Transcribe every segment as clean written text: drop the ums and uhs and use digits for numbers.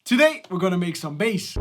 Today we're gonna make some bass. Hey,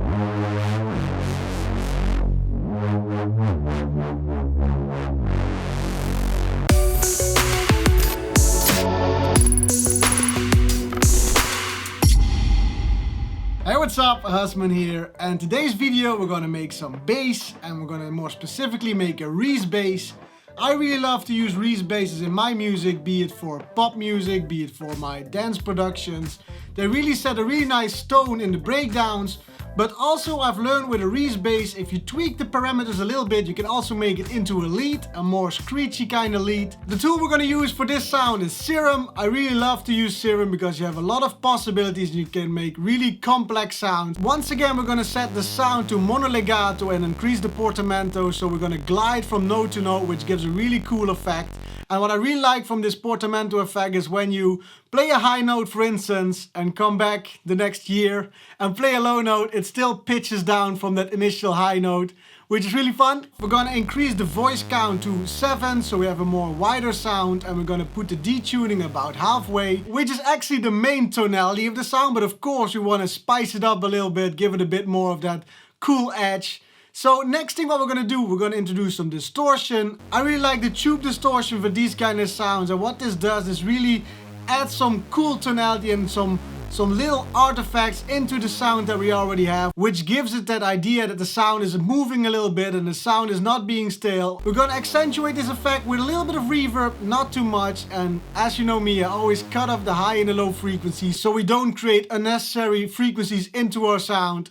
what's up? Husman here, and today's video we're gonna make some bass, and we're gonna more specifically make a REESE bass. I really love to use REESE basses in my music, be it for pop music, be it for my dance productions. They really set a really nice tone in the breakdowns, but also I've learned with a REESE bass, if you tweak the parameters a little bit, you can also make it into a lead, a more screechy kind of lead. The tool we're gonna use for this sound is Serum. I really love to use Serum because you have a lot of possibilities and you can make really complex sounds. Once again, we're gonna set the sound to monolegato and increase the portamento, so we're gonna glide from note to note, which gives a really cool effect. And what I really like from this portamento effect is when you play a high note, for instance, and come back the next year and play a low note, it still pitches down from that initial high note, which is really fun. We're gonna increase the voice count to 7, so we have a more wider sound, and we're gonna put the detuning about halfway, which is actually the main tonality of the sound, but of course we wanna spice it up a little bit, give it a bit more of that cool edge. So next thing what we're gonna do, we're gonna introduce some distortion. I really like the tube distortion for these kind of sounds, and what this does is really add some cool tonality and some little artifacts into the sound that we already have, which gives it that idea that the sound is moving a little bit and the sound is not being stale. We're gonna accentuate this effect with a little bit of reverb, not too much, and as you know me, I always cut off the high and the low frequencies so we don't create unnecessary frequencies into our sound.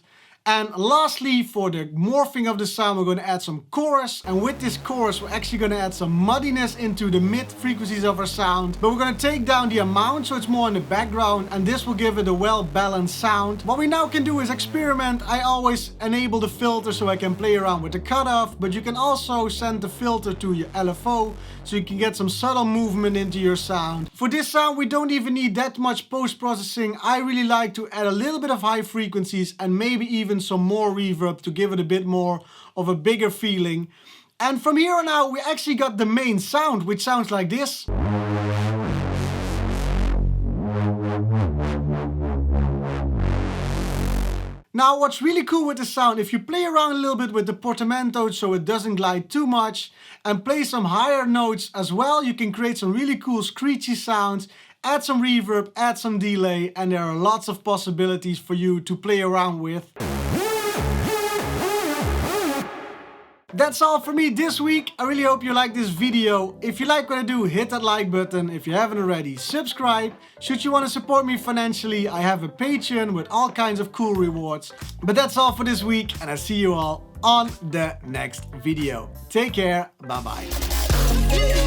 And lastly, for the morphing of the sound, we're going to add some chorus. And with this chorus, we're actually going to add some muddiness into the mid frequencies of our sound. But we're going to take down the amount so it's more in the background, and this will give it a well-balanced sound. What we now can do is experiment. I always enable the filter so I can play around with the cutoff, but you can also send the filter to your LFO so you can get some subtle movement into your sound. For this sound, we don't even need that much post-processing. I really like to add a little bit of high frequencies and maybe even some more reverb to give it a bit more of a bigger feeling. And from here on out, we actually got the main sound, which sounds like this. Now, what's really cool with the sound, if you play around a little bit with the portamento so it doesn't glide too much, and play some higher notes as well, you can create some really cool screechy sounds, add some reverb, add some delay, and there are lots of possibilities for you to play around with. That's all for me this week. I really hope you like this video. If you like what I do, hit that like button. If you haven't already, subscribe. Should you want to support me financially, I have a Patreon with all kinds of cool rewards. But that's all for this week, and I see you all on the next video. Take care. Bye bye.